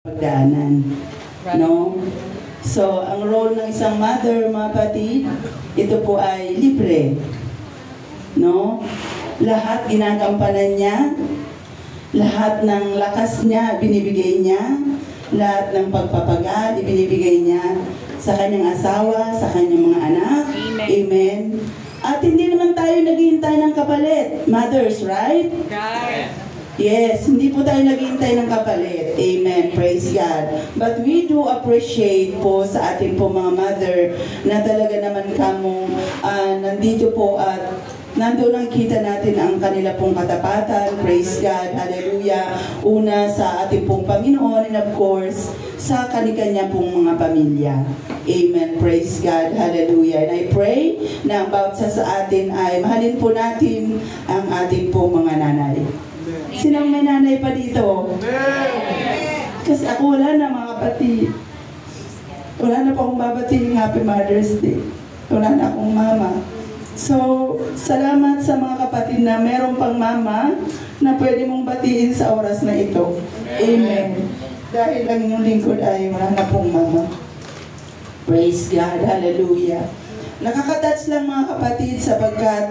pagdaanan, no? So, ang role ng isang mother, mga kapatid, ito po ay libre, no? Lahat ginagampanan niya, lahat ng lakas niya, binibigay niya, lahat ng pagpapagal, ibinibigay niya sa kanyang asawa, sa kanyang mga anak. Amen. Amen. At hindi naman tayo naghihintay ng kapalit, mothers, right? Right. Yes, hindi po tayo naghihintay ng kapalit. Amen. Praise God. But we do appreciate po sa ating po mga mother na talaga naman kamo nandito po at nandoon ang kita natin ang kanila pong katapatan. Praise God. Hallelujah. Una sa ating pong Panginoon and of course sa kanya pong mga pamilya. Amen. Praise God. Hallelujah. And I pray na ang bawat sa atin ay mahalin po natin ang ating pong mga nanay. Sinong may nanay pa dito? Kasi ako wala na mga kapatid. Wala na pa akong babatiin Happy Mother's Day. Wala na akong mama. So, salamat sa mga kapatid na meron pang mama na pwede mong batiin sa oras na ito. Amen. Dahil ang inyong lingkod ay wala na pong mama. Praise God. Hallelujah. Nakaka-touch lang mga kapatid sapagkat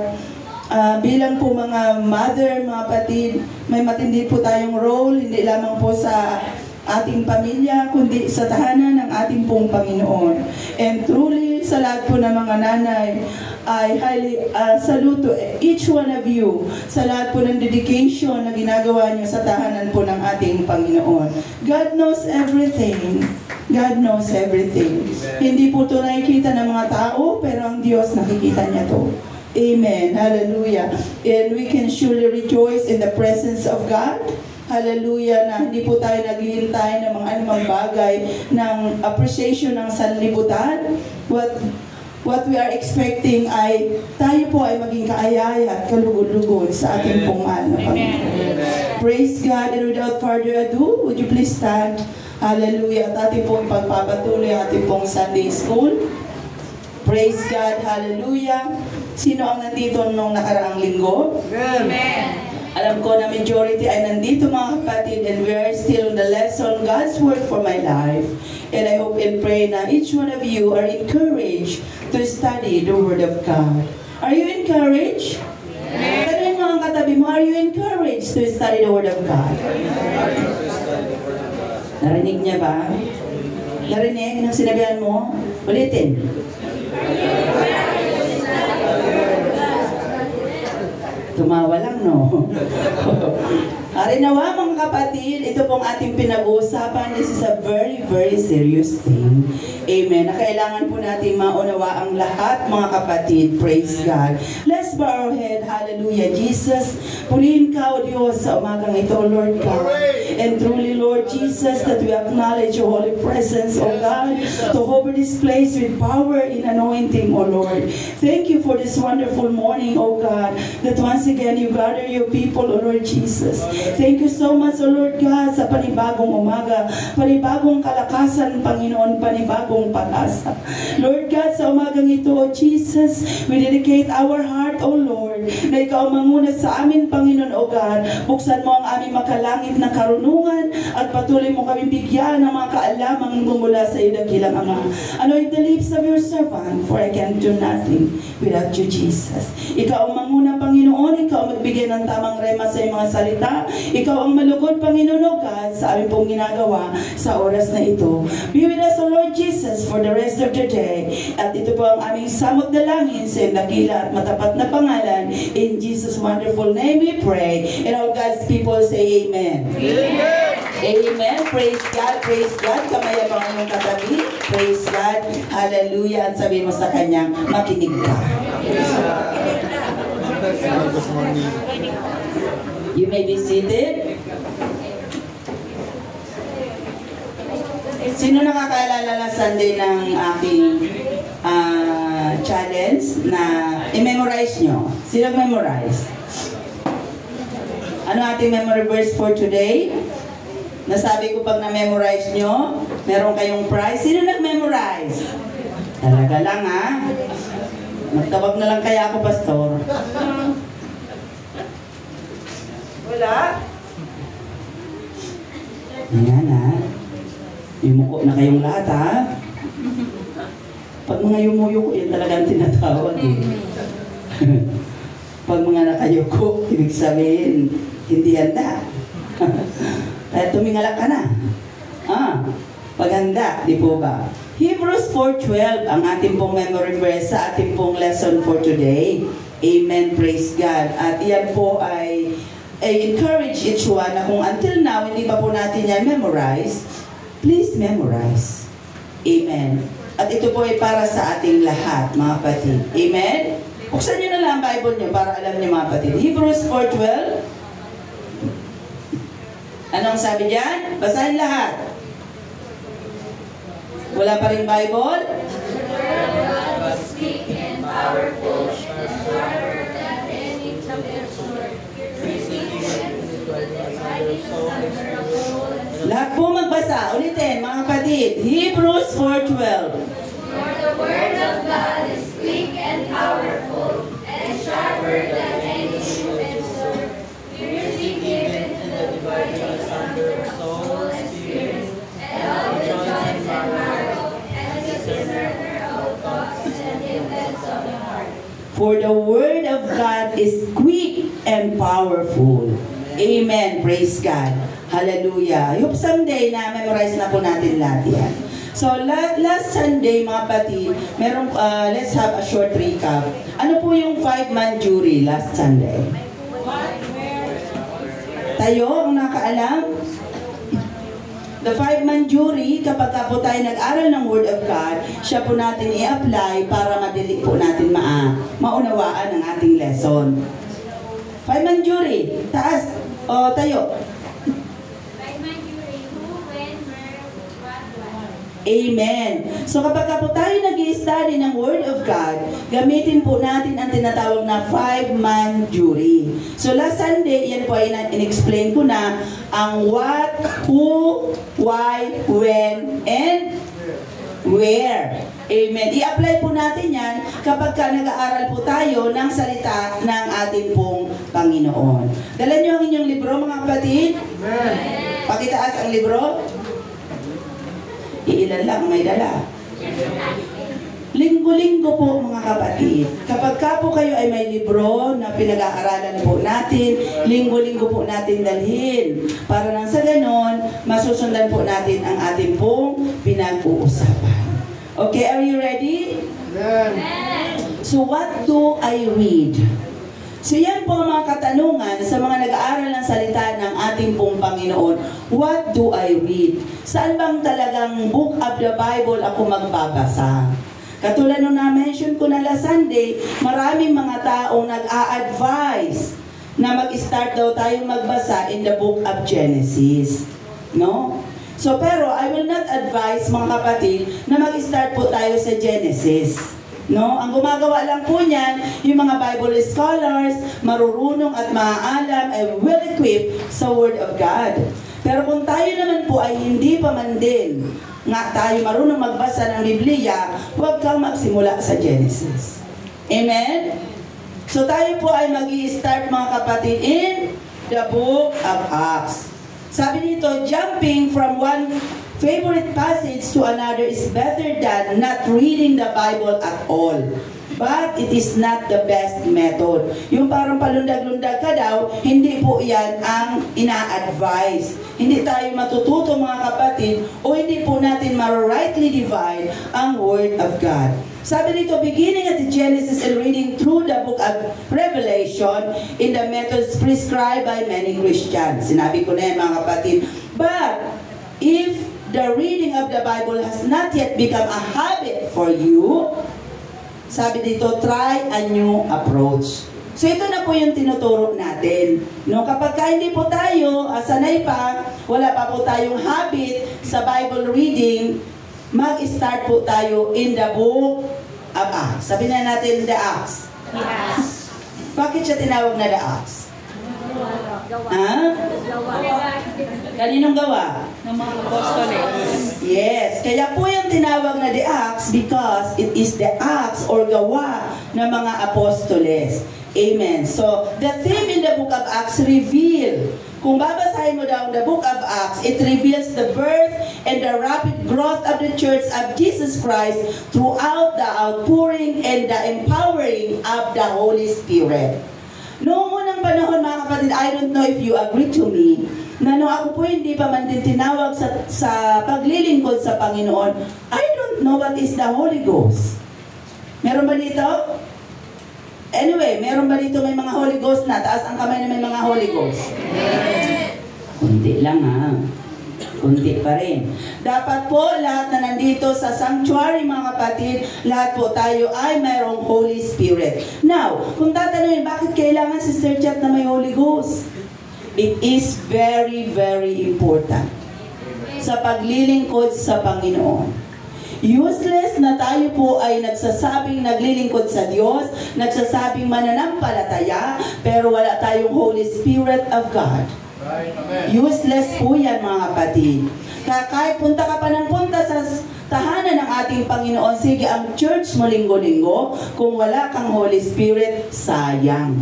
bilang po mga mother, mga kapatid, may matindi po tayong role, hindi lamang po sa ating pamilya, kundi sa tahanan ng ating pong Panginoon. And truly, sa lahat po ng mga nanay, I highly salute to each one of you sa lahat po ng dedication na ginagawa niyo sa tahanan po ng ating Panginoon. God knows everything. God knows everything. Hindi po ito nakikita ng mga tao, pero ang Diyos nakikita niya to. Amen. Hallelujah. And we can surely rejoice in the presence of God. Hallelujah, na hindi po tayo naghihintay ng mga anumang bagay ng appreciation ng sanlibutan. What we are expecting ay tayo po ay maging kaayaya at kalugod-lugod sa ating pong mahal na Panginoon. Praise God. And without further ado, would you please stand? Hallelujah. At ating pong pagpapatuloy ating pong Sunday School. Praise God. Hallelujah. Sino ang nandito nung nakaraang linggo? Amen. Alam ko na majority ay nandito mga kapatid, and we are still on the lesson, God's Word for my life. And I hope and pray na each one of you are encouraged to study the Word of God. Are you encouraged? Tanungin mo ang katabi mo, are you encouraged to study the Word of God? Narinig niya ba? Narinig ng sinabihan mo? Ulitin. Tumawa lang, no? Arinawa mga kapatid, ito pong ating pinag-uusapan. This is a very, very serious thing. Amen. Na kailangan po natin maunawa ang lahat, mga kapatid. Praise God. Let's bow our head. Hallelujah. Jesus, purihin ka, O Diyos, sa umagang ito, Lord God. And truly, Lord Jesus, that we acknowledge your holy presence, O God, to hover this place with power in anointing, O Lord. Thank you for this wonderful morning, O God, that once again you gather your people, O Lord Jesus. Thank you so much, O Lord God, sa panibagong umaga, panibagong kalakasan, Panginoon, panibagong pag-asa. Lord God, sa umagang ito, O Jesus, we dedicate our heart, O Lord, na ikaw manguna sa amin, Panginoon, O God. Buksan mo ang aming makalangit na karunungan at patuloy mo kami bigyan ng mga kaalamang mumula sa iyo, dakilang Ama. Anoint the lips of your servant, for I can do nothing without you, Jesus. Ikaw ang manguna, Panginoon, ikaw ang magbigay ng tamang rema sa iyong mga salita. Ikaw ang malugod, Panginoon, O God, sa aming pong ginagawa sa oras na ito. Be with us, O Lord Jesus, for the rest of the day. At ito po ang aming samot dalangin sa iyong dakila at matapat na pangalan. In Jesus' wonderful name we pray. And all God's people say Amen. Amen. Amen. Praise God. Praise God. Kamaya pa ang katabi. Praise God. Hallelujah. At sabihin mo sa kanya, makinig ka. You may be seated. Sino nakakaalala na Sunday ng aking challenge na i-memorize nyo? Sino memorize? Ano ating memory verse for today? Nasabi ko pag na-memorize nyo, meron kayong prize. Sino nag-memorize? Talaga lang, ha? Magtawag na lang kaya ako, Pastor. Wala? Ayan, ha? Yumuko na kayong lahat, ha? Pag mga yumuyuko, yan talagang tinatawag, eh. Pag mga nakayuko, ibig sabihin, hindi handa. Kaya tumingalak ka na. Paghanda, di po ba? Hebrews 4:12 ang ating pong memory verse sa ating pong lesson for today. Amen, praise God. At yan po ay encourage each one na kung until now hindi pa po natin yan memorize, please memorize. Amen. At ito po ay para sa ating lahat, mga kapatid. Amen? Buksan nyo na lang ang Bible nyo para alam nyo, mga kapatid. Hebrews 4:12. Anong sabi dyan? Basahin lahat. Wala pa rin Bible? Lahat po magbasa. Ulitin, mga kapatid. Hebrews 4:12. For the word of God is quick and powerful, and sharper than any two-edged sword, piercing even to the dividing asunder of soul and spirit, and of the joints and marrow, and is a discerner of thoughts and intents of the heart. For the word of God is quick and powerful. Amen. Praise God. Hallelujah. I hope someday na memorize na po natin lahat yan. So, last Sunday, mga kapatid, let's have a short recap. Ano po yung 5-man jury last Sunday? Tayo, ang nakaalam? The 5-man jury, kapag po tayo nag-aral ng Word of God, siya po natin i-apply para madali po natin maunawaan ang ating lesson. 5-man jury, taas, o tayo. Amen. So kapag po tayo nag-i-study ng Word of God, gamitin po natin ang tinatawag na 5-man jury. So last Sunday, yan po ay in-explain ko na ang what, who, why, when, and where. Amen. I-apply po natin yan kapag nag-aaral po tayo ng salita ng ating pong Panginoon. Dala niyo ang inyong libro, mga kapatid? Amen. Pakitaas ang libro. Iilan lang may dala. Linggo-linggo po, mga kapatid. Kapag po kayo ay may libro na pinag-aaralan po natin, linggo-linggo po natin dalhin. Para nang sa ganon, masusundan po natin ang ating pong pinag-uusapan. Okay, are you ready? Amen. So what do I read? So yan po ang mga katanungan sa mga nag-aaral ng salita ng ating pong Panginoon. What do I read? Saan bang talagang book of the Bible ako magbabasa? Katulad nung na-mention ko na last Sunday, maraming mga taong nag-a-advise na mag-start daw tayong magbasa in the book of Genesis. No? So pero I will not advise, mga kapatid, na mag-start po tayo sa Genesis. No, ang gumagawa lang po niyan, yung mga Bible scholars, marurunong at maaalam ay well-equipped sa Word of God. Pero kung tayo naman po ay hindi pa man din nga tayo marunong magbasa ng Biblia, huwag kang magsimula sa Genesis. Amen? So tayo po ay mag-i-start, mga kapatid, in the book of Acts. Sabi dito, jumping from one favorite passage to another is better than not reading the Bible at all. But it is not the best method. Yung parang palundag-lundag ka daw, hindi po yan ang ina-advise. Hindi tayo matututo, mga kapatid, o hindi po natin ma-rightly divide ang Word of God. Sabi dito, beginning at the Genesis and reading through the book of Revelation in the methods prescribed by many Christians. Sinabi ko na yan, mga kapatid. But if the reading of the Bible has not yet become a habit for you, sabi dito, try a new approach. So ito na po yung tinuturo natin. No, kapag hindi po tayo sanay pa, wala pa po tayong habit sa Bible reading, mag-start po tayo in the book of Acts. Sabi na natin the Acts. Yes. Bakit siya tinawag na the Acts? Ha? Kaninong gawa? Ng mga apostoles. Yes, kaya po yung tinawag na the Acts because it is the acts or gawa ng mga apostoles. Amen. So, the theme in the book of Acts reveal. Kung babasahin mo daw the book of Acts, it reveals the birth and the rapid growth of the Church of Jesus Christ throughout the outpouring and the empowering of the Holy Spirit. Noong unang panahon, mga kapatid, I don't know if you agree to me, na nung ako po hindi pa man din tinawag sa paglilingkod sa Panginoon, I don't know what is the Holy Ghost. Meron ba dito? Anyway, meron ba dito may mga Holy Ghost na? Taas ang kamay na may mga Holy Ghost. Kunti lang ha. Kunti pa rin. Dapat po lahat na nandito sa sanctuary, mga kapatid, lahat po tayo ay mayroong Holy Spirit. Now, kung tatanungin, bakit kailangan Sister Chat na may Holy Ghost? It is very, very important sa paglilingkod sa Panginoon. Useless na tayo po ay nagsasabing naglilingkod sa Diyos, nagsasabing mananampalataya, pero wala tayong Holy Spirit of God. Right, amen. Useless po yan, mga kapatid. Kahit punta ka pa ng punta sa tahanan ng ating Panginoon, sige ang church mo linggo-linggo, kung wala kang Holy Spirit, sayang.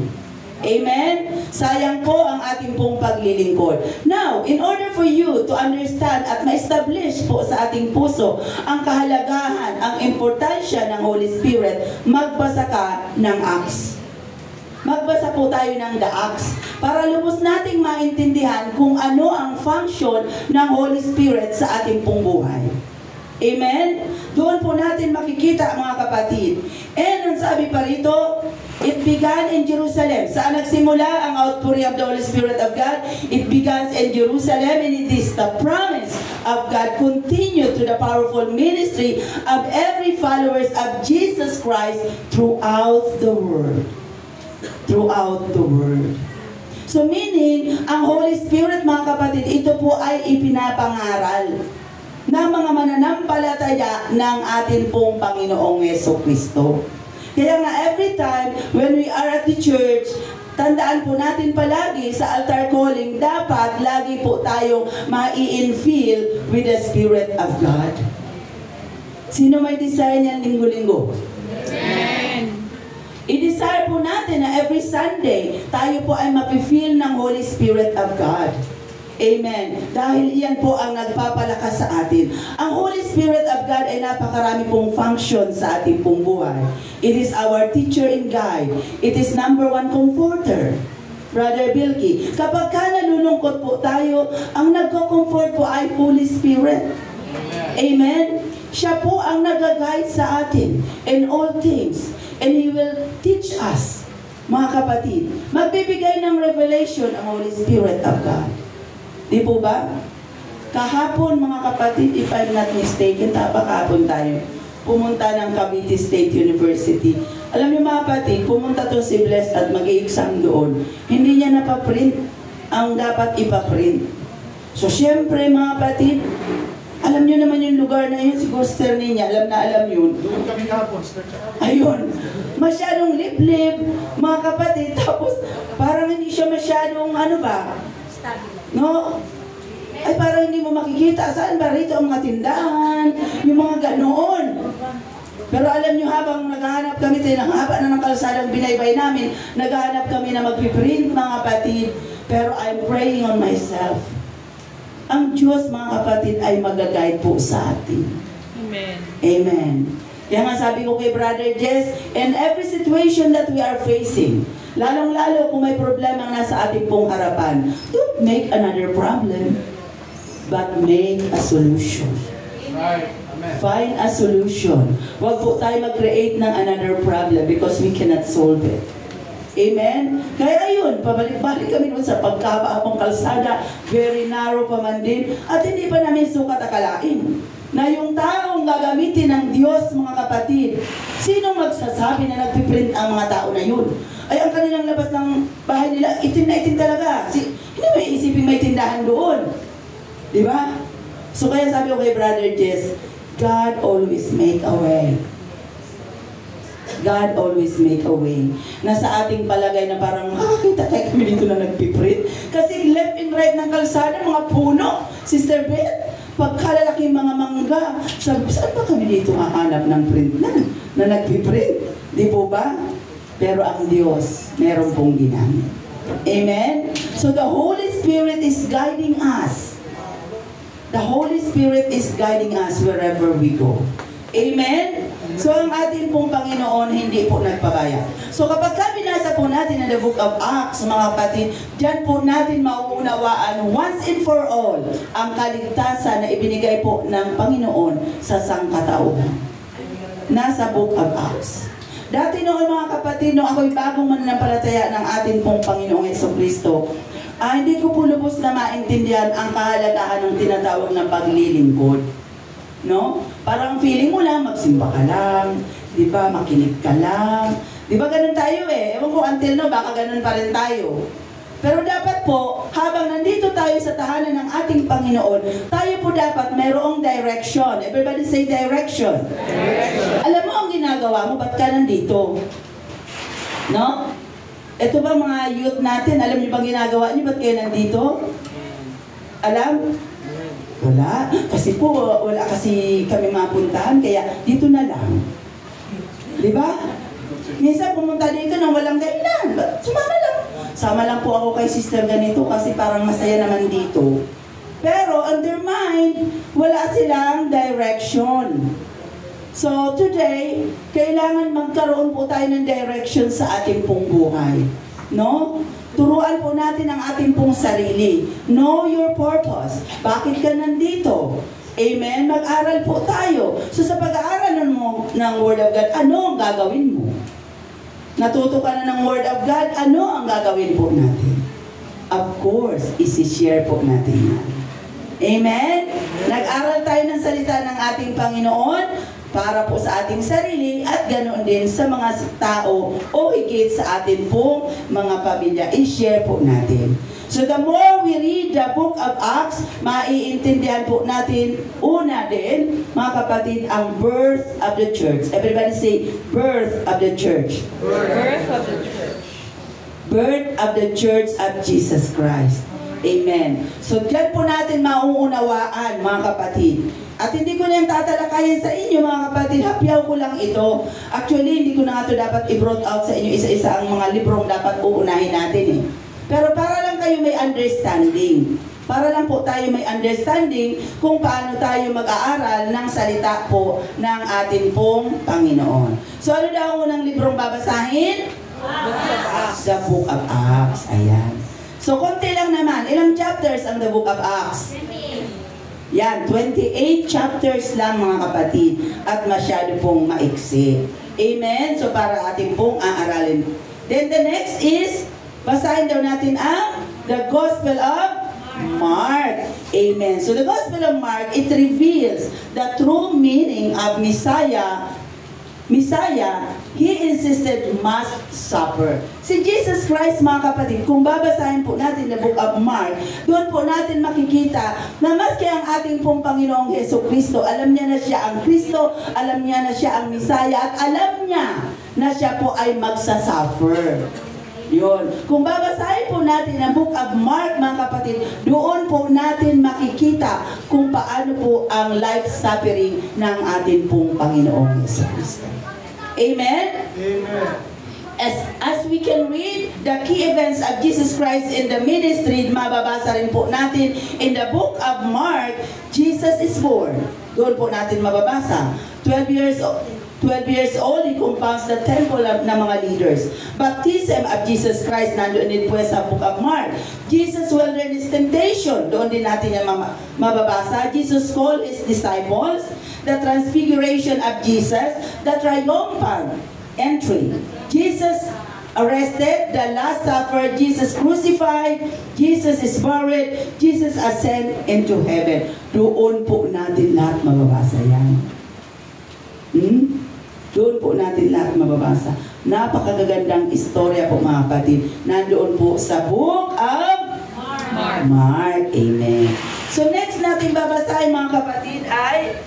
Amen? Sayang po ang ating pong paglilingkod. Now, in order for you to understand at ma-establish po sa ating puso ang kahalagahan, ang importansya ng Holy Spirit, magbasa ka ng Acts. Magbasa po tayo ng The Acts para lubos nating maintindihan kung ano ang function ng Holy Spirit sa ating pong buhay. Amen? Doon po natin makikita, mga kapatid. And ang sabi pa rito, it began in Jerusalem. Saan nagsimula ang outpouring of the Holy Spirit of God? It begins in Jerusalem, and it is the promise of God continue to the powerful ministry of every followers of Jesus Christ throughout the world. Throughout the world. So meaning, ang Holy Spirit, mga kapatid, ito po ay ipinapangaral ng mga mananampalataya ng atin pong Panginoong Jesucristo. Kaya nga every time when we are at the church, tandaan po natin palagi sa altar calling, dapat lagi po tayong mai-infill with the Spirit of God. Sino may desire niyan linggo-linggo? Amen. I-desire po natin na every Sunday, tayo po ay mapi-feel ng Holy Spirit of God. Amen. Dahil iyan po ang nagpapalakas sa atin. Ang Holy Spirit of God ay napakarami pong function sa ating pong buhay. It is our teacher and guide. It is number one comforter. Brother Bilky, kapag ka nalulungkot po tayo, ang nagko-comfort po ay Holy Spirit. Amen. Siya po ang nag-guide sa atin in all things. And He will teach us, mga kapatid. Magbibigay ng revelation ang Holy Spirit of God. Di po ba? Kahapon, mga kapatid, if I'm not mistaken, kahapon tayo, pumunta ng Cavite State University. Alam niyo, mga kapatid, pumunta to si Bless at mag-i-exam doon. Hindi niya napaprint ang dapat ipaprint. So, syempre, mga kapatid, alam niyo naman yung lugar na yun, si Guster niya, alam yun. Doon kami kahapon, Sister Chat. Ayun, masyadong liblib, mga kapatid, tapos parang hindi siya masyadong, ano ba? No? Ay parang hindi mo makikita, saan ba rito ang mga tindahan, yung mga ganoon. Pero alam nyo, habang naghahanap kami, haba na ng kalsadang binaybay namin, naghahanap kami na magpiprint, mga kapatid, pero I'm praying on myself. Ang Diyos, mga kapatid, ay mag-guide po sa atin. Amen. Amen. Kaya nga sabi ko kay Brother Jess, in every situation that we are facing, lalong-lalo kung may problema nasa ating pong harapan, don't make another problem, but make a solution. Right, amen. Find a solution. Huwag po tayo mag-create ng another problem because we cannot solve it. Amen? Kaya ayun, pabalik-balik kami doon sa pagkaba-abang kalsada, very narrow pa man din, at hindi pa namin sukat akalain na yung taong gagamitin ng Diyos, mga kapatid, sino magsasabi na nagpiprint ang mga tao na yun? Ay, ang kanilang labas ng bahay nila, itim na itim talaga. Hindi may isipin may tindahan doon. Di ba? So kaya sabi ko kay Brother Jess, God always make a way. God always make a way. Nasa ating palagay na parang makakita tayo kami dito na nagpiprint. Kasi left and right ng kalsada, mga puno. Sister Beth, pagkalalaking mga mangga, sabi, saan ba kami dito hahanap ng print na nagpiprint? Di po ba? Pero ang Diyos, meron pong ginamit. Amen? So the Holy Spirit is guiding us. The Holy Spirit is guiding us wherever we go. Amen? So ang ating pong Panginoon hindi po nagpabaya. So kapag binasa po natin ang the book of Acts, mga kapatid, dyan po natin mauunawaan once and for all ang kaligtasan na ibinigay po ng Panginoon sa sangkatauhan. Nasa book of Acts. Dati noon mga kapatid, nung ako'y bagong mananampalataya ng ating pong Panginoong Jesucristo, hindi ko po lubos na maintindihan ang kahalagahan ng tinatawag na paglilingkod. No? Parang feeling mo lang, magsimba ka lang, di ba, makinig ka lang. Di ba ganun tayo eh? Ewan ko until no, baka ganun pa rin tayo. Pero dapat po, habang nandito tayo sa tahanan ng ating Panginoon, tayo po dapat mayroong direction. Everybody say direction. Alam mo ang ginagawa mo, ba't ka nandito? No? Ito ba mga youth natin, alam niyo bang ginagawa niyo, ba't kayo nandito? Alam? Wala. Kasi po, wala kasi kami mapuntahan, kaya dito na lang. Di ba? Minsan pumunta dito nang walang dahilan. Sumama lang. Sama lang po ako kay sister ganito kasi parang masaya naman dito. Pero on their mind, wala silang direction. So today, kailangan magkaroon po tayo ng direction sa ating pong buhay. No? Turuan po natin ang ating pong sarili. Know your purpose. Bakit ka nandito? Amen? Mag-aral po tayo. So sa pag-aaral mo ng Word of God, ano ang gagawin mo? Natuto ka na ng Word of God, ano ang gagawin po natin? Of course, isi-share po natin yan. Amen? Nag-aral tayo ng salita ng ating Panginoon para po sa ating sarili at ganoon din sa mga tao o higit sa atin pong mga pamilya. I-share po natin. So the more we read the book of Acts, maiintindihan po natin una din, mga kapatid, ang birth of the church. Everybody say, birth of the church. Birth of the church. Birth of the church of Jesus Christ. Amen. So dyan po natin mauunawaan, mga kapatid. At hindi ko na yung tatalakayin sa inyo, mga kapatid. Hapyaw ko lang ito. Actually, hindi ko na nga ito dapat i-brought out sa inyo isa-isa ang mga librong dapat uunahin natin eh. Pero para lang kayo may understanding. Para lang po tayo may understanding kung paano tayo mag-aaral ng salita po ng ating pong Panginoon. So ano daw ang unang librong babasahin? The Book of Acts. Ayan. So konti lang naman. Ilang chapters ang The Book of Acts? Yan, 28 chapters lang mga kapatid. At masyado pong maiksi. Amen? So para ating pong aaralin. Then the next is, basahin daw natin ang the Gospel of Mark. Amen. So the Gospel of Mark, it reveals the true meaning of Messiah. He insisted must suffer. Si Jesus Christ, mga kapatid, kung babasahin po natin the book of Mark, doon po natin makikita na maski ang ating pong Panginoong Jesucristo, alam niya na siya ang Kristo, alam niya na siya ang Messiah, at alam niya na siya po ay magsasuffer. Yun. Kung babasahin po natin ang book of Mark, mga kapatid, doon po natin makikita kung paano po ang life suffering ng ating pong Panginoong Jesucristo. Amen? Amen. As we can read the key events of Jesus Christ in the ministry, mababasa rin po natin in the book of Mark, Jesus is born. Doon po natin mababasa. 12 years old, he compounds the temple ng mga leaders. Baptism of Jesus Christ, nandoon din po sa book of Mark. Jesus wilderness temptation, doon din natin yan mababasa. Jesus called his disciples. The transfiguration of Jesus, the triumphant entry. Jesus arrested, the Last Supper, Jesus crucified, Jesus is buried, Jesus ascend into heaven. Doon po natin lahat mababasa yan. Doon po natin lahat mababasa. Napakagagandang istorya po mga kapatid. Nandoon po sa book of Mark. Amen. So next natin babasahin mga kapatid ay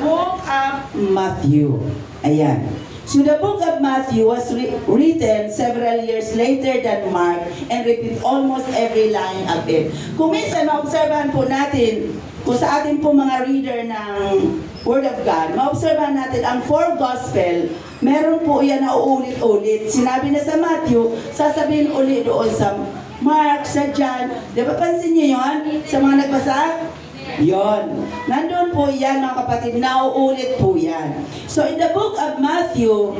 book of Matthew. Ayan. So the book of Matthew was written several years later than Mark and repeat almost every line of it. Kung minsan maobserbahan po natin kung sa ating po mga reader ng Word of God, maobserbahan natin ang 4 gospel, meron po yan na uulit-ulit. Sinabi na sa Matthew, sasabihin ulit doon sa Mark, sa John. Di ba pansin niyo yun? Sa mga nagbasa? Yon. Nandun po yan mga kapatid, nauulit po yan. So in the book of Matthew,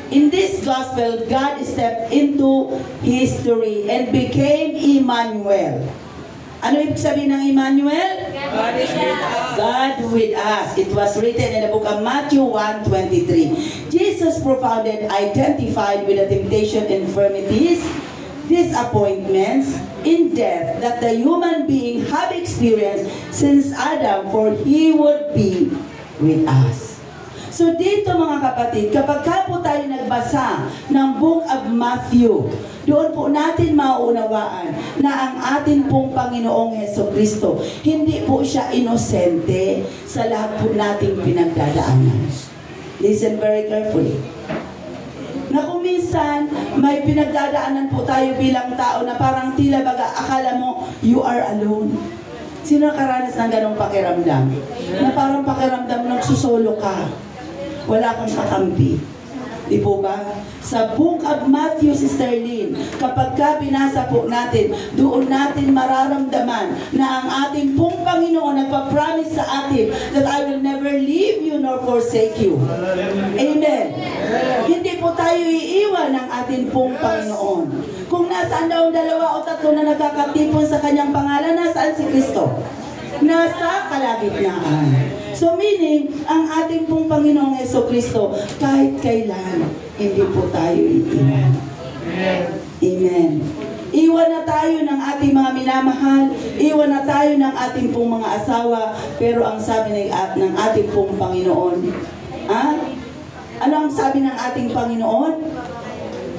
in this gospel, God stepped into history and became Emmanuel. Ano ibig sabihin ng Emmanuel? God is with us. God with us. It was written in the book of Matthew 1:23. Jesus profounded, identified with the temptation, infirmities, disappointments, in death that the human being have experienced since Adam, for He would be with us. So dito mga kapatid, kapag ka po tayo nagbasa ng book of Matthew, doon po natin mauunawaan na ang atin pong Panginoong Hesukristo, hindi po siya inosente sa lahat po nating pinagdadaanan. Listen very carefully. Na kung minsan, may pinagdadaanan po tayo bilang tao na parang tila baga, akala mo, you are alone. Sino nakaranas ng ganong pakiramdam? Na parang pakiramdam nagsusolo ka. Wala kang kakampi. Di po ba? Sa book of Matthew, Sister Lynn, kapag ka binasa po natin, doon natin mararamdaman na ang ating pong Panginoon nagpa-promise sa atin that I will never leave you nor forsake you. Amen. Hindi po tayo iiwan ng ating pong Panginoon. Kung nasaan daw 2 o 3 na nagkakatipon sa kanyang pangalan, nasaan si Kristo? Nasa kalagitnaan. So meaning, ang ating pong Panginoong Hesukristo, kahit kailan, hindi po tayo iiwan. Amen. Iwan na tayo ng ating mga minamahal, iwan na tayo ng ating pong mga asawa, pero ang sabi ng ating pong Panginoon, ano ang sabi ng ating Panginoon?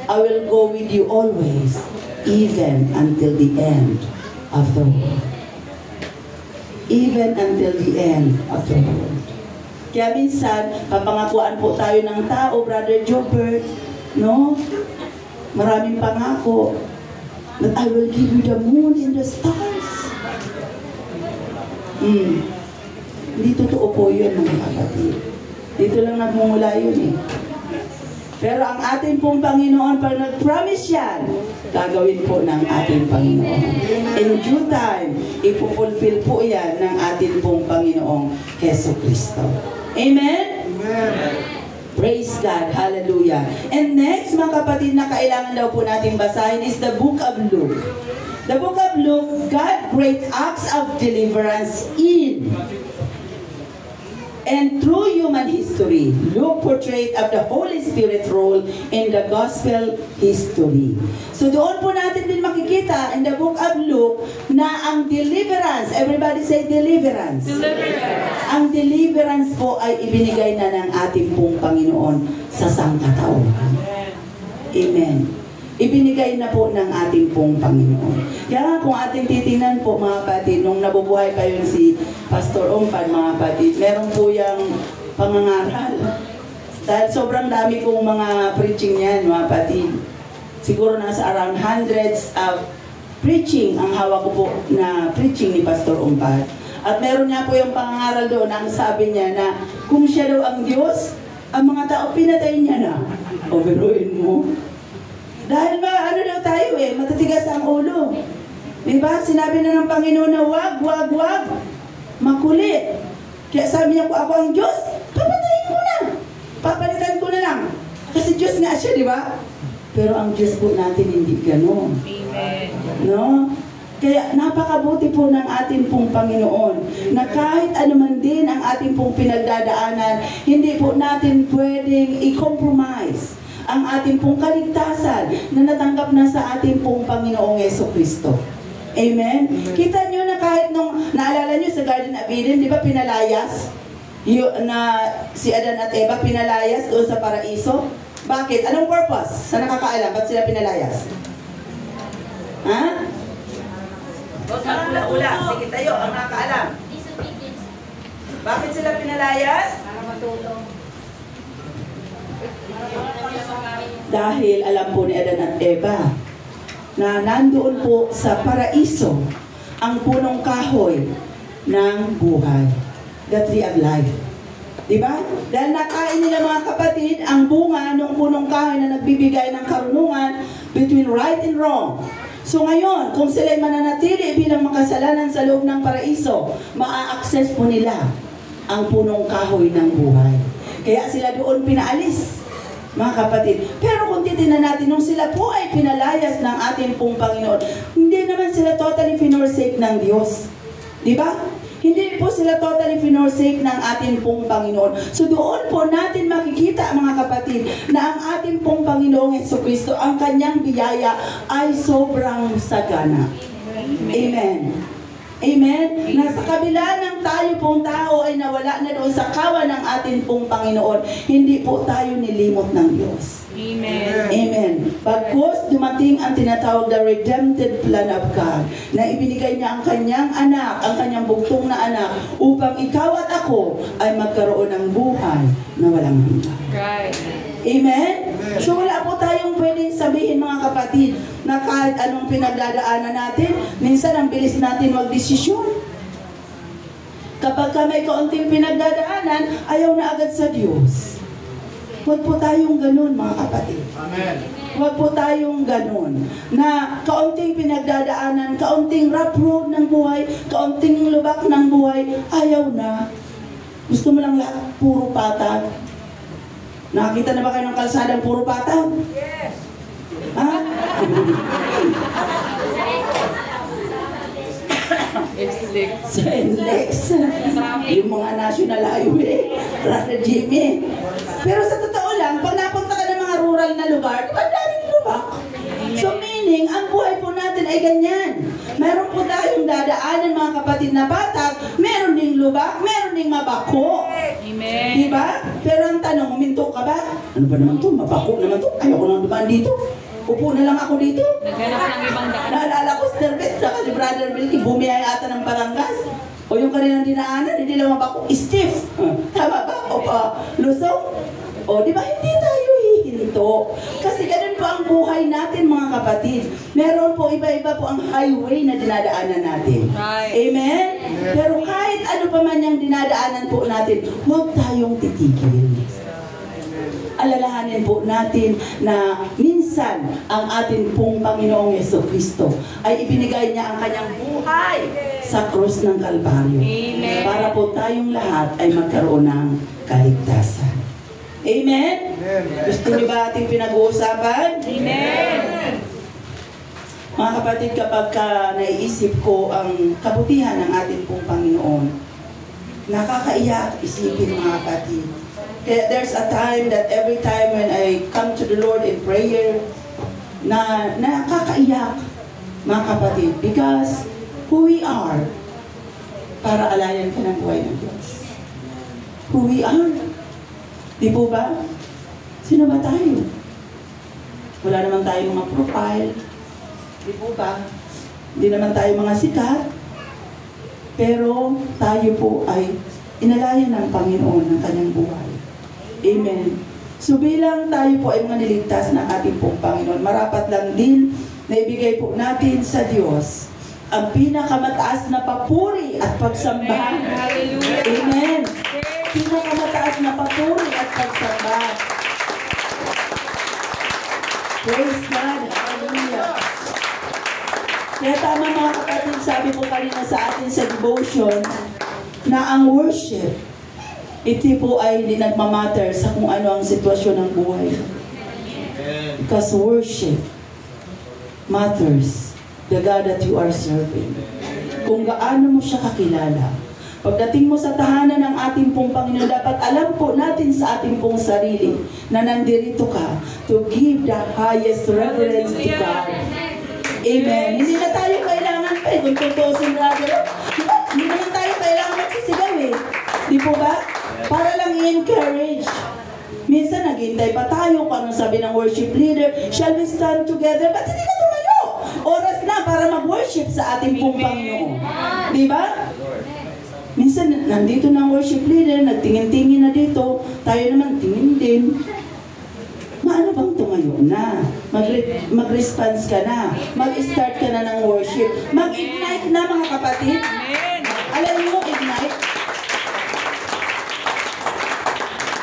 I will go with you always, even until the end of the world. Even until the end of the world. Kaya minsan, papangakuan po tayo ng tao, Brother Jobert, no? Maraming pangako that I will give you the moon and the stars. Hindi totoo po yun, mga kapatid. Dito lang nagmumula yun eh. Pero ang ating pong Panginoon, pag nag-promise yan, gagawin po ng ating Panginoon. In due time, ipufulfill po yan ng ating pong Panginoong Hesukristo. Amen? Amen. Praise God. Hallelujah. And next, mga kapatid, na kailangan daw po natin basahin is the book of Luke. The book of Luke, God great acts of deliverance in and through human history. Luke portrayed of the Holy Spirit role in the gospel history. So doon po natin din makikita in the book of Luke na ang deliverance, everybody say deliverance. Deliverance. Ang deliverance po ay ibinigay na ng ating pong Panginoon sa sangkatauhan. Amen. Ibinigay na po ng ating pong Panginoon. Kaya nga kung ating titingnan po mga kapatid, nung nabubuhay pa yun si Pastor Ongpan, mga kapatid, meron po yung pangangaral. Dahil sobrang dami kong mga preaching yan, mga kapatid. Siguro nasa around hundreds of preaching ang hawak ko po na preaching ni Pastor Ongpan. At meron nga po yung pangangaral doon, ang sabi niya na kung siya daw ang Diyos, ang mga tao pinatay niya na. O biruin mo. Dahil ano daw tayo matatigas ang ulo. Diba? Sinabi na ng Panginoon na wag, makulit. Kaya sabi niya, kung ako ang Diyos, papatayin ko na. Papalitan ko na lang. Kasi Diyos nga siya, di ba? Pero ang Diyos po natin hindi gano'n. Amen. No? Kaya napakabuti po ng ating pong Panginoon na kahit anuman din ang ating pong pinagdadaanan, hindi po natin pwedeng i-compromise ang ating pong kaligtasan na natanggap na sa ating pong Panginoong Hesukristo. Amen? Kita nyo na kahit nung, naalala nyo sa Garden of Eden, di ba pinalayas? Na si Adan at Eva pinalayas doon sa paraiso? Bakit? Anong purpose? Sa nakakaalam, ba't sila pinalayas? Ha? Ula-ula. Sige tayo, ang nakakaalam. Bakit sila pinalayas? Para matulong. Dahil alam po ni Adan at Eva na nandoon po sa paraiso ang punong kahoy ng buhay. The tree of life. Diba? Dahil nakain nila mga kapatid ang bunga ng punong kahoy na nagbibigay ng karunungan between right and wrong. So ngayon, kung sila'y mananatili bilang makasalanan sa loob ng paraiso, maa-access po nila ang punong kahoy ng buhay. Kaya sila doon pinaalis, mga kapatid. Pero kung titingnan natin, nung sila po ay pinalayas ng ating pong Panginoon, hindi naman sila totally finorsake ng Diyos. Di ba? Hindi po sila totally finorsake ng ating pong Panginoon. So doon po natin makikita, mga kapatid, na ang ating pong Panginoong Jesucristo, ang kanyang biyaya ay sobrang sagana. Amen. Amen? Nasa kabila ng tayo pong tao ay nawala na doon sa kawan ng ating pong Panginoon, hindi po tayo nilimot ng Diyos. Amen. Amen. Pagkos dumating ang tinatawag na redempted plan of God, na ibinigay niya ang kanyang anak, ang kanyang bugtong na anak, upang ikaw at ako ay magkaroon ng buhay na walang hanggan. Right. Amen? So wala po tayong pwedeng sabihin, mga kapatid, na kahit anong pinagdadaanan natin, minsan ang bilis natin magdesisyon. Kapag ka may kaunting pinagdadaanan, ayaw na agad sa Diyos. Huwag po tayong ganun, mga kapatid. Amen. Huwag po tayong ganun. Na kaunting pinagdadaanan, kaunting rough road ng buhay, kaunting lubak ng buhay, ayaw na. Gusto mo lang lahat puro patag. Nakakita na ba kayo ng kalsadang puro patag? Yes. Ha? It's like Sa NLEX. Yung mga national highway. Brother Jimmy. Pero sa totoo lang, pag napunta ka ng mga rural na lugar, di ba daming lubak? So meaning, ang buhay po natin ay ganyan. Meron po tayong dadaanan, mga kapatid, na patag, meron ding lubak, meron ding mabako. Amen. Diba? Pero ang tanong, huminto ka ba? Ano ba naman to? Mabako naman to. Ayoko nang dumaan dito. Upo na lang ako dito. Naghanap ng ibang daan. Naalala ko, Sir Bet, saka si Brother Bilky, bumiyay ata ng Batangas. O yung kanilang dinaanan, hindi lang mabako, stiff. Tama ba? O lusong? O, di ba hindi tayo hihinto? Kasi ganun po ang buhay natin, mga kapatid. Meron po iba-iba po ang highway na dinadaanan natin. Right. Amen? Pero kahit ano pa man yung dinadaanan po natin, huwag tayong titigil. Alalahanin po natin na minsan ang ating pong Panginoong Jesucristo ay ibinigay niya ang kanyang buhay sa krus ng Kalbaryo. Amen. Para po tayong lahat ay magkaroon ng kaligtasan. Amen? Gusto niyo ba ating pinag-uusapan? Amen. Mga kapatid, kapag naiisip ko ang kabutihan ng ating pong Panginoon, nakakaiyak isipin, mga kapatid. Kaya there's a time that every time when I come to the Lord in prayer, na nakakaiyak, mga kapatid, because who we are, para alayan ka ng buhay ng Diyos. Who we are. Di po ba? Sino ba tayo? Wala naman tayong mga profile. Di po ba? Hindi naman tayo mga sikat. Pero tayo po ay inalayan ng Panginoon ng kanyang buhay. Amen. So bilang tayo po ay mga niligtas ng ating pong Panginoon, marapat lang din na ibigay po natin sa Diyos ang pinakamataas na papuri at pagsamba. Hallelujah. Amen. Pinakamataas na papuri at pagsamba. Praise God. Hallelujah. Kaya tama, mga kapatid, sabi ko kanina sa atin sa devotion, na ang worship, ito po ay hindi nagmamatter sa kung ano ang sitwasyon ng buhay. Because worship matters the God that you are serving. Kung gaano mo siya kakilala. Pagdating mo sa tahanan ng ating pong Panginoon, dapat alam po natin sa ating pong sarili na nandirito ka to give the highest reverence to God. Amen. Hindi na tayo kailangan pa kung tutusin brother. Diba? Hindi naman tayo kailangan magsisigaw eh. Di po ba? Para lang i-encourage. Minsan naghintay pa tayo kung anong sabi ng worship leader, shall we stand together? Ba't hindi ka tumayo? Oras na para mag-worship sa ating pong Panginoon. Di ba? Minsan nandito na ang worship leader, nagtingin-tingin na dito, tayo naman tingin din. Maano bang tumayo na? Mag-response ka na. Mag-start ka na ng worship. Mag-ignite na, mga kapatid. Alam mo, ignite.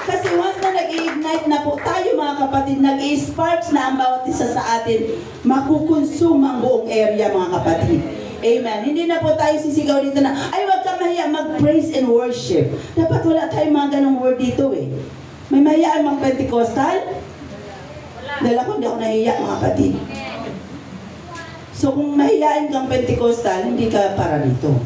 Kasi once na nag-ignite na po tayo, mga kapatid, nag-i-sparks na ang bawat isa sa atin, makukonsume ang buong area mga kapatid. Amen. Hindi na po tayo sisigaw dito na, ay wag ka mahiya mag-praise and worship. Dapat wala tayong mga ganong word dito eh. May mahiyaan mga Pentecostal? Dahil ako hindi ako nahiya mga kapatid. So kung mahiyain kang Pentecostal, hindi ka para dito.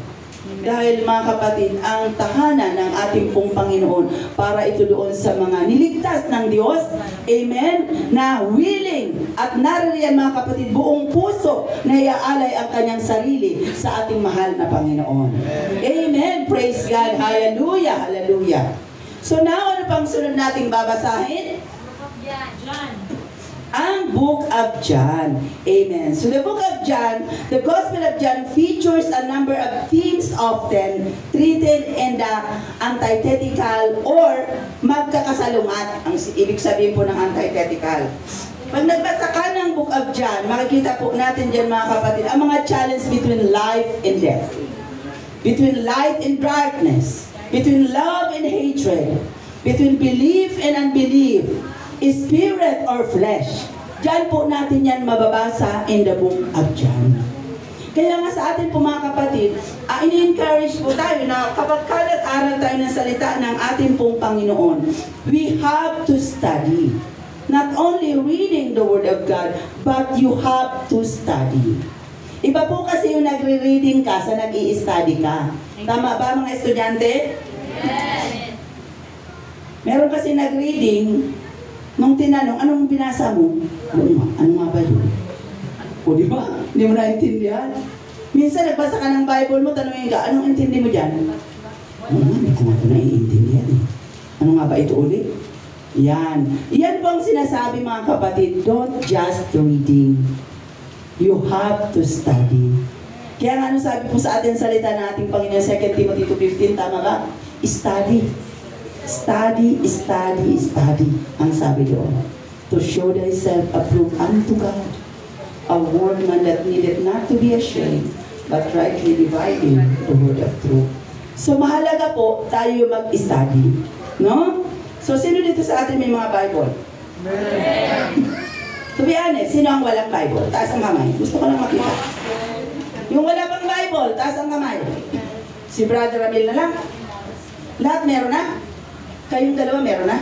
Dahil mga kapatid, ang tahanan ng ating pong Panginoon para ito doon sa mga niligtas ng Diyos, amen, na willing at naririyan mga kapatid, buong puso na iaalay ang kanyang sarili sa ating mahal na Panginoon. Amen. Praise God. Hallelujah. Hallelujah. So now, ano pang sunod nating babasahin? John. Ang Book of John. Amen. So the Book of John, the Gospel of John features a number of themes often treated in the antithetical or magkakasalungat. Ang ibig sabihin po ng antithetical. Pag nagbasa ka ng Book of John, makikita po natin dyan mga kapatid, ang mga challenge between life and death. Between light and darkness. Between love and hatred. Between belief and unbelief. Spirit or flesh. Diyan po natin yan mababasa in the Book of John. Kaya nga sa atin po mga kapatid, ini-encourage po tayo na kapag nag-aral tayo ng salita ng ating pong Panginoon, we have to study. Not only reading the Word of God, but you have to study. Iba po kasi yung nagre-reading ka sa nag-i-study ka. Tama ba mga estudyante? Yes. Meron kasi nag-reading, nung tinanong, anong binasa mo? Ano nga ba yun? O di ba? Hindi mo naintindihan. Minsan nagbasa ka ng Bible mo, tanongin ka, anong intindi mo dyan? Hindi ko nga ito naiintindihan eh. Ano nga ba ito ulit? Yan. Yan po ang sinasabi mga kapatid, don't just reading. You have to study. Kaya nga ano sabi po sa atin salita ng ating Panginoon, 2 Timothy 2:15, tama ba? Study. Study, study, study. Ang sabi doon, to show thyself approved unto God, a workman that needed not to be ashamed, but rightly dividing the word of truth. So mahalaga po tayo mag-study. No? So sino dito sa atin may mga Bible? To be honest, sino ang walang Bible? Taas ang kamay. Gusto ko lang makita. Yung wala pang Bible, taas ang kamay. Si Brother Ramil na lang. Lahat meron na? Kayong dalawa meron na?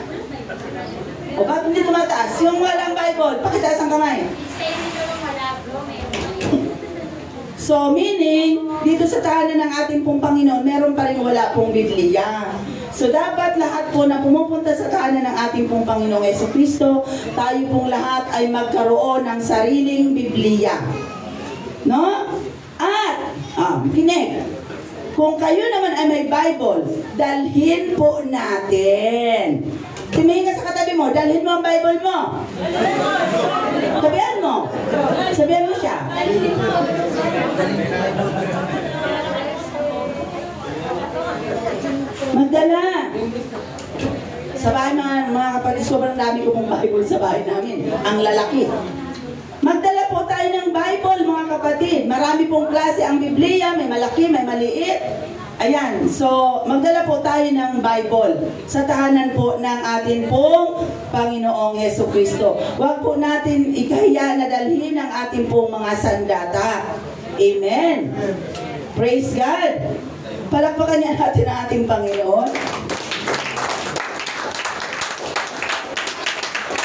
O bakit hindi tumataas? Yung walang Bible, pakitaas ang kamay. So meaning, dito sa tahanan ng ating pong Panginoon, meron pa rin wala pong Biblia. So dapat lahat po na pumupunta sa tahanan ng ating pong Panginoong Jesucristo, tayo pong lahat ay magkaroon ng sariling Biblia. No? At, kinig. Kung kayo naman ay may Bible, dalhin po natin. Tumingin ka sa katabi mo, dalhin mo ang Bible mo. Sabihan mo. Sabihan mo siya. Magdala. Sa bahay mga kapatid, sobrang dami ko pong Bible sa bahay namin. Ang lalaki. Magdala po tayo ng Bible, mga kapatid. Marami pong klase ang Biblia, may malaki, may maliit. Ayan, so magdala po tayo ng Bible sa tahanan po ng atin pong Panginoong Jesucristo. Huwag po natin ikahiya na dalhin ang ating pong mga sandata. Amen. Praise God. Palakpakan niya natin ang ating Panginoon.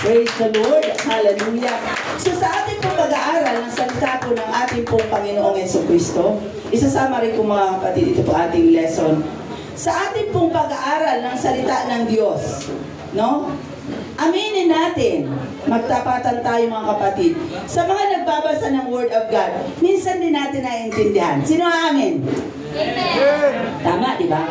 Praise the Lord. Hallelujah. So sa ating pong pag-aaral ng salita po ng ating pong Panginoong Jesucristo, isasama rin ko mga kapatid, ito po ating lesson. Sa ating pong pag-aaral ng salita ng Diyos, no? Aminin natin, magtapatan tayo mga kapatid. Sa mga nagbabasa ng Word of God, minsan din natin naiintindihan. Sino amin? Amen. Tama, di ba?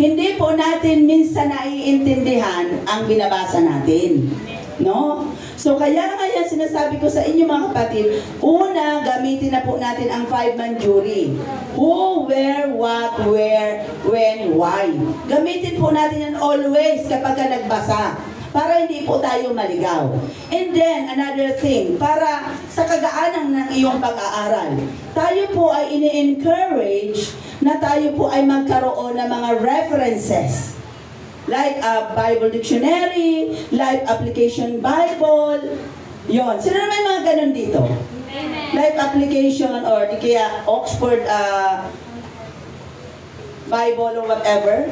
Hindi po natin minsan naiintindihan ang binabasa natin. No? So kaya nga yan sinasabi ko sa inyo mga kapatid, una, gamitin na po natin ang 5-man jury. Who, where, what, where, when, why. Gamitin po natin yan always kapag nagbasa, para hindi po tayo maligaw. And then, another thing, para sa kagaanan ng iyong pag-aaral, tayo po ay ini-encourage na tayo po ay magkaroon ng mga references. Like Bible Dictionary, Life Application Bible. Yon. Sino naman yung mga ganun dito? Amen. Life Application or di kaya Oxford Bible or whatever.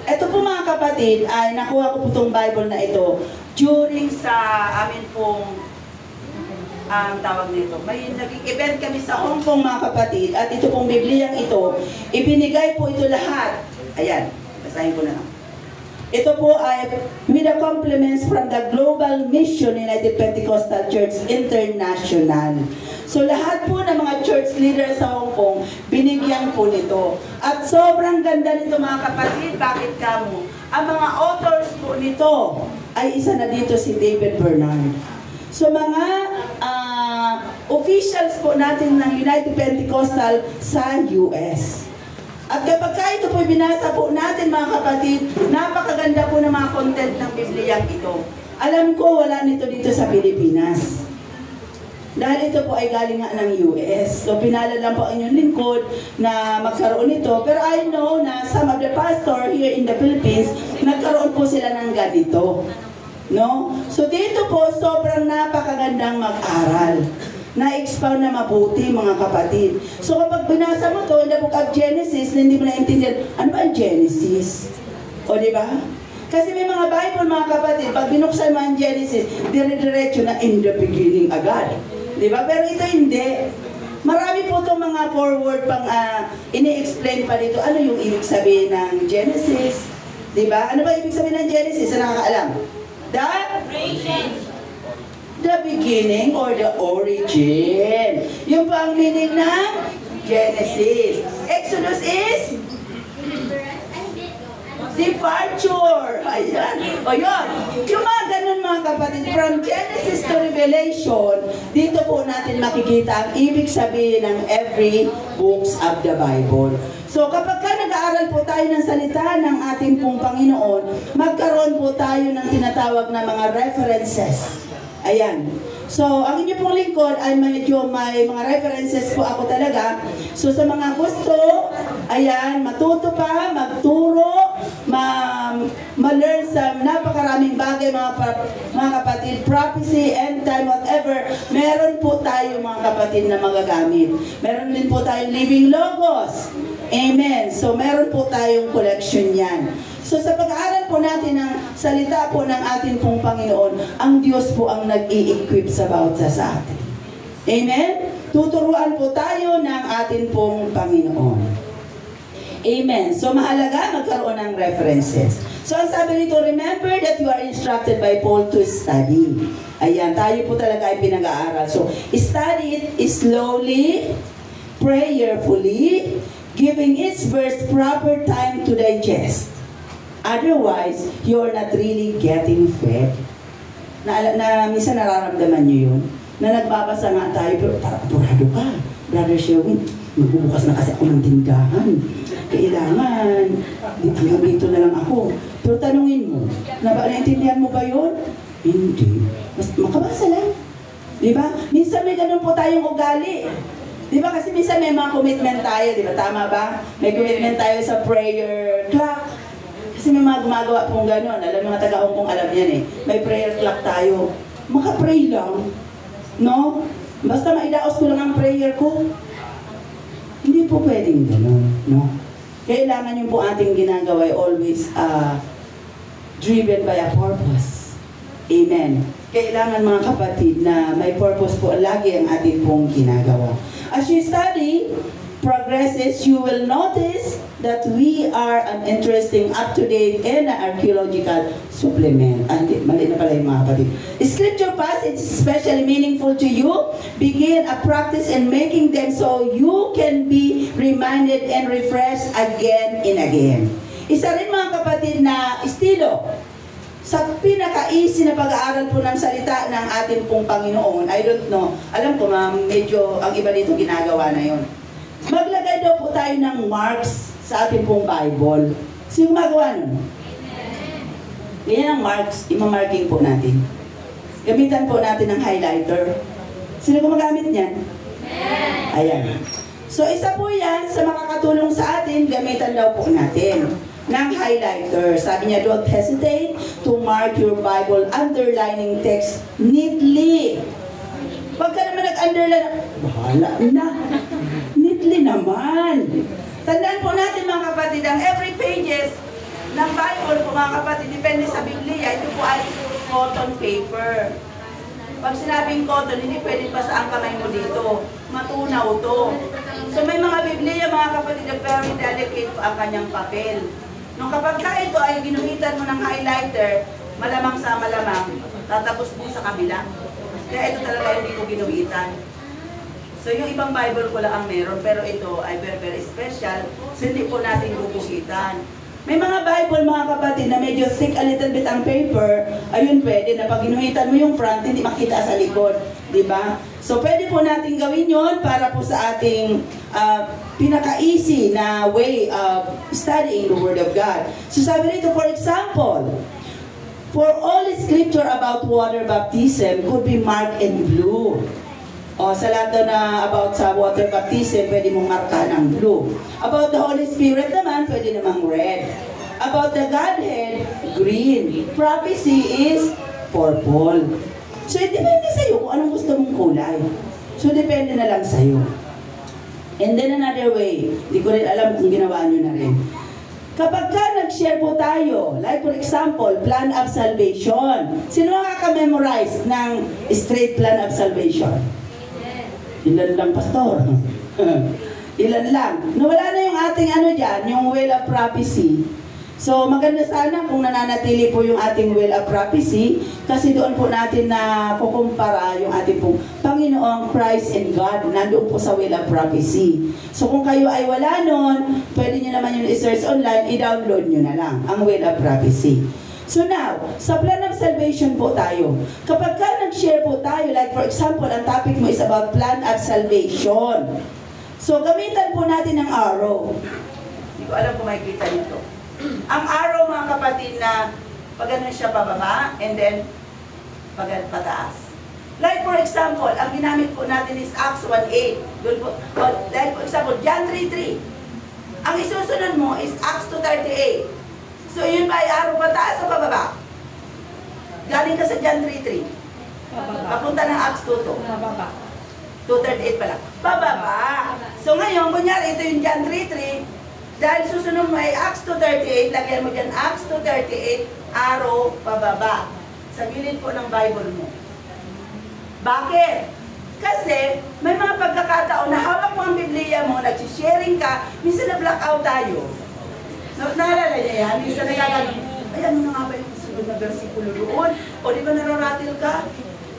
Ito po mga kapatid, ay nakuha ko po itong Bible na ito during sa amin pong tawag nito. May naging event kami sa Hong Kong mga kapatid at ito pong Bibliyang ito, ibinigay po ito lahat. Ayan, basahin ko na lang. Ito po ay with the compliments from the Global Mission United Pentecostal Church International. So lahat po ng mga church leaders sa Hong Kong, binigyan po nito. At sobrang ganda nito mga kapatid. Bakit kamo? Ang mga authors po nito ay isa na dito si David Bernard. So mga officials po natin ng United Pentecostal sa US. At kapag ito po binasa po natin mga kapatid, napakaganda po ng mga content ng Bibliyang ito. Alam ko wala nito dito sa Pilipinas. Dahil ito po ay galing nga ng US. So pinala lang po inyong lingkod na magkaroon nito. Pero I know na some of the pastor here in the Philippines, nagkaroon po sila ng ganito. No? So dito po sobrang napakagandang mag-aral. Na-expound na mabuti mga kapatid. So kapag binasa mo to in the book of Genesis, hindi mo naintindihan, ano ba ang Genesis? O di ba? Kasi may mga Bible mga kapatid, pag binuksan mo ang Genesis, dire-diretso na in the beginning agad. Di ba? Pero ito hindi. Marami po itong mga forward pang ini-explain pa dito. Ano yung ibig sabihin ng Genesis? Di ba? Ano ba ibig sabihin ng Genesis? Sa nakakaalam? The beginning or the origin. Yung po ang meaning ng Genesis. Exodus is departure. Ayan. O yun. Yung mga ganun mga kapatid, from Genesis to Revelation, dito po natin makikita ang ibig sabihin ng every books of the Bible. So kapag nag-aaral po tayo ng salita ng ating pong Panginoon, magkaroon po tayo ng tinatawag na mga references. Ayan. So, ang inyo pong lingkod ay medyo may mga references po ako talaga. So, sa mga gusto, ayan, matuto pa, magturo, ma-learn sa napakaraming bagay, mga kapatid, prophecy, end time, whatever, meron po tayo mga kapatid na magagamit. Meron din po tayong living logos. Amen. So, meron po tayong collection yan. So sa pag-aaral po natin ng salita po ng ating pong Panginoon, ang Diyos po ang nag-i-equip sa bawat sa atin. Amen? Tuturuan po tayo ng ating pong Panginoon. Amen. So mahalaga magkaroon ng references. So ang sabi nito, remember that you are instructed by Paul to study. Ayan, tayo po talaga ay pinag-aaral. So study it slowly, prayerfully, giving each verse proper time to digest. Otherwise, you're not really getting fed. Minsan nararamdaman nyo yun. Na nagbabasa nga tayo, pero apurado ka. Brother Sherwin, magbubukas na kasi ako ng tindahan. Kailangan, hanggang dito na lang ako. Pero tanungin mo, naintindihan mo ba yun? Hindi. Mas makabasa lang. Diba? Minsan may ganun po tayong ugali. Diba? Kasi minsan may mga commitment tayo. Diba? Tama ba? May commitment tayo sa prayer clock. Kasi may mga gumagawa pong gano'n. Alam mga taga-Hong Kong alam yan eh. May prayer clock tayo. Maka-pray lang. No? Basta maidaos ko lang ang prayer ko. Hindi po pwedeng gano'n. No? Kailangan yung po ating ginagawa ay always driven by a purpose. Amen. Kailangan mga kapatid na may purpose po lagi ang ating pong ginagawa. As you study progresses, you will notice that we are an interesting, up-to-date, and archaeological supplement. Mali na pala yung mga kapatid. Scripture passage is especially meaningful to you. Begin a practice in making them so you can be reminded and refreshed again and again. Isa rin mga kapatid na estilo sa pinaka-easy na pag-aaral po ng salita ng ating pong Panginoon. I don't know. Alam ko medyo ang iba dito ginagawa na yon. Maglagay daw po tayo ng marks sa ating pong Bible. Sino magawa nun? Ganyan ang marks, imamarking po natin. Gamitan po natin ng highlighter. Sino gumagamit niyan? Ayan. So isa po yan sa makakatulong sa atin, gamitan daw po natin. ng highlighter. Sabi niya, don't hesitate to mark your Bible underlining text neatly. Pagka naman nag-underline, bahala na. Neatly naman. Tandaan po natin mga kapatid, ang every pages ng Bible po mga kapatid, depende sa Biblia, ito po ay cotton paper. Pag sinabing cotton, hindi pwede pa sa ang kamay mo dito. Matunaw to. So may mga Biblia mga kapatid na very delicate po ang kanyang papel. Nung kapag ka ito ay ginuhitan mo ng highlighter, malamang sa malamang, tatapos mo sa kabila. Kaya ito talaga hindi ko ginuhitan. So yung ibang Bible ko lang ang meron, pero ito ay very, very special. So hindi po natin guguhitan. May mga Bible mga kapatid na medyo thick a little bit ang paper, ayun pwede na pag ginuhitan mo yung front, hindi makita sa likod. Diba? So pwede po natin gawin yon para po sa ating pinaka-easy na way of studying the Word of God. So sabi nito, for example, for all scripture about water baptism could be marked in blue. O sa lahat na about sa water baptism, pwede mong marka ng blue. About the Holy Spirit naman, pwede namang red. About the Godhead, green. Prophecy is purple. So, depende sa'yo kung anong gusto mong kulay. So, depende na lang sa'yo. And then another way, di ko rin alam kung ginawa nyo na rin. Kapag ka nag-share po tayo, like for example, plan of salvation. Sino nakaka-memorize ng straight plan of salvation? Ilan lang, pastor? Ilan lang. Nawala na yung ating ano dyan, yung well of prophecy. So, maganda sana kung nananatili po yung ating well of prophecy kasi doon po natin na kukumpara yung ating pong Panginoong Christ and God nandoon po sa well of prophecy. So, kung kayo ay wala nun, pwede nyo naman yung i-search online, i-download nyo na lang ang well of prophecy. So now, sa plan of salvation po tayo. Kapag ka nag-share po tayo, like for example, ang topic mo is about plan of salvation. So, gamitan po natin ng arrow. Hindi ko alam kung makikita nito. Ang arrow mga kapatid na pag ganun siya pababa and then pag pataas. Like for example, ang ginamit po natin is Acts 1:8. Like for example, John 3:3. Ang isusunod mo is Acts 2:38. So yun ba ay arrow pataas o pababa? Galing ka sa John 3:3. Papunta ng Acts 2:2. Pababa. 2:38 pala. Pababa. So ngayon, kunyari ito yung John 3:3. Dahil susunod mo ay Acts 2:38, lagyan mo dyan Acts 2:38, arrow, pababa. Sa gilid po ng Bible mo. Bakit? Kasi may mga pagkakataon na hawak mo ang Biblia mo, nagsisharing ka, minsan na-blackout tayo. Naalala niya yan? Minsan nagkakaroon, ay ano na nga ba yung susunod na versikulo doon? O di ba nararatil ka?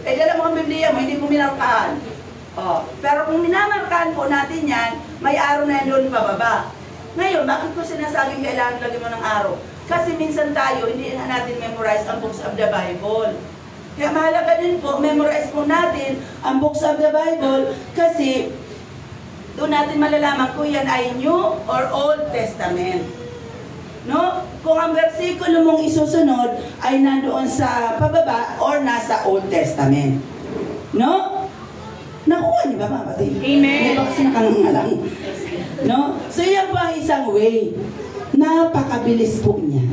Eh dala mo ang Biblia mo, hindi mo minarkahan. O, pero kung minamarkahan po natin yan, may araw na yan doon pababa. Ngayon, bakit ko sinasabing kailangan lagyan mo ng araw? Kasi minsan tayo, hindi na natin memorize ang books of the Bible. Kaya mahalaga din po, memorize po natin ang books of the Bible kasi doon natin malalaman kung yan ay New or Old Testament. No? Kung ang versikulo mong isusunod ay nandoon sa pababa or nasa Old Testament. No? Nakuha niyo ba mga pati? Amen. Hindi ba kasi nakangalang? No? So yan po ang isang way. Napakabilis po niya.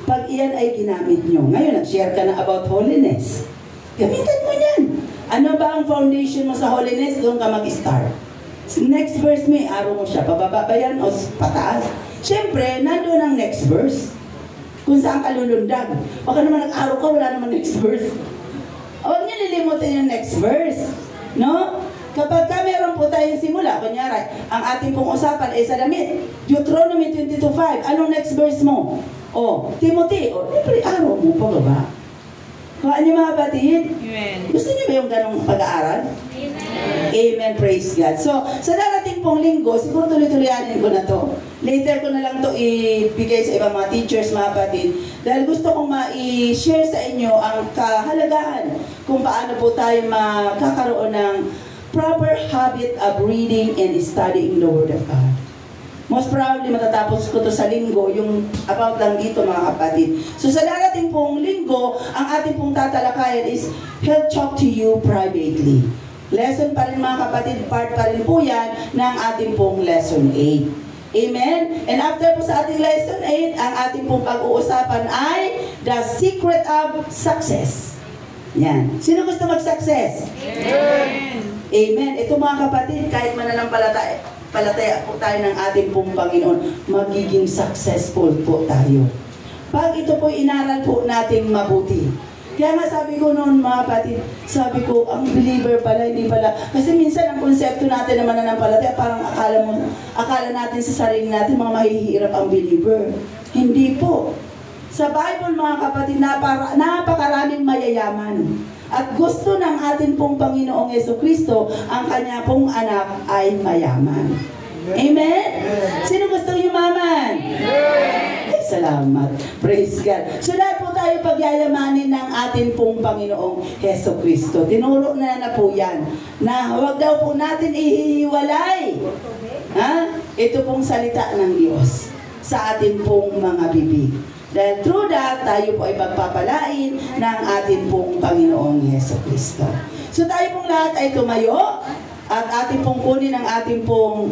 Pag iyan ay ginamit nyo. Ngayon, nag-share ka na about holiness. Gamitan mo yan. Ano ba ang foundation mo sa holiness? Doon ka mag-start. Next verse may araw mo siya. Pababa ba yan o pataas? Siyempre, nandoon ang next verse. Kung saan ka lulundag. Baka naman nag-araw ka, wala naman next verse. Huwag niyo lilimutin yung next verse. No? Kapag ka meron po tayong simula, kunyari, ang ating pong usapan ay sa damit. Deuteronomy 22:5. Anong next verse mo? O, Timothy. O, libre araw mo pababa. Kuhaan niyo mga batid? Amen. Gusto niyo ba yung ganong pag-aaral? Amen. Amen, praise God. So, sa darating pong linggo, siguro tuloy-tuloyanin ko na to. Later ko na lang to ibigay sa ibang mga teachers, mga batid. Dahil gusto kong ma-share sa inyo ang kahalagahan kung paano po tayo makakaroon ng proper habit of reading and studying the Word of God. Most probably matatapos ko to sa linggo, yung about lang dito mga kapatid. So sa darating pong linggo, ang ating pong tatalakayan is He'll talk to you privately. Lesson pa rin mga kapatid, part pa rin po yan ng ating pong lesson 8. Amen? And after po sa ating lesson 8, ang ating pong pag-uusapan ay the secret of success. Yan. Sino gusto mag-success? Amen. Ito mga kapatid, kahit mananampalataya po tayo ng ating pong Panginoon, magiging successful po tayo. Pag ito po inaral po nating mabuti. Kaya nga sabi ko noon mga kapatid, sabi ko, ang believer pala, hindi pala. Kasi minsan ang konsepto natin na mananampalataya, parang akala natin sa sarili natin, mga mahihirap ang believer. Hindi po. Sa Bible mga kapatid, napakaraming mayayaman. At gusto ng atin pong Panginoong Jesucristo, ang kanya pong anak ay mayaman. Amen? Sino gusto yumaman? Ay, salamat. Praise God. So lahat po tayo pagyayamanin ng atin pong Panginoong Jesucristo. Tinuro na po yan. Na huwag daw po natin ihiwalay. Ha? Ito pong salita ng Diyos sa atin pong mga bibig. Dahil through that, tayo po ay pagpapalain ng atin pong Panginoong Jesucristo. So tayo pong lahat ay tumayo at atin pong kunin ang ating pong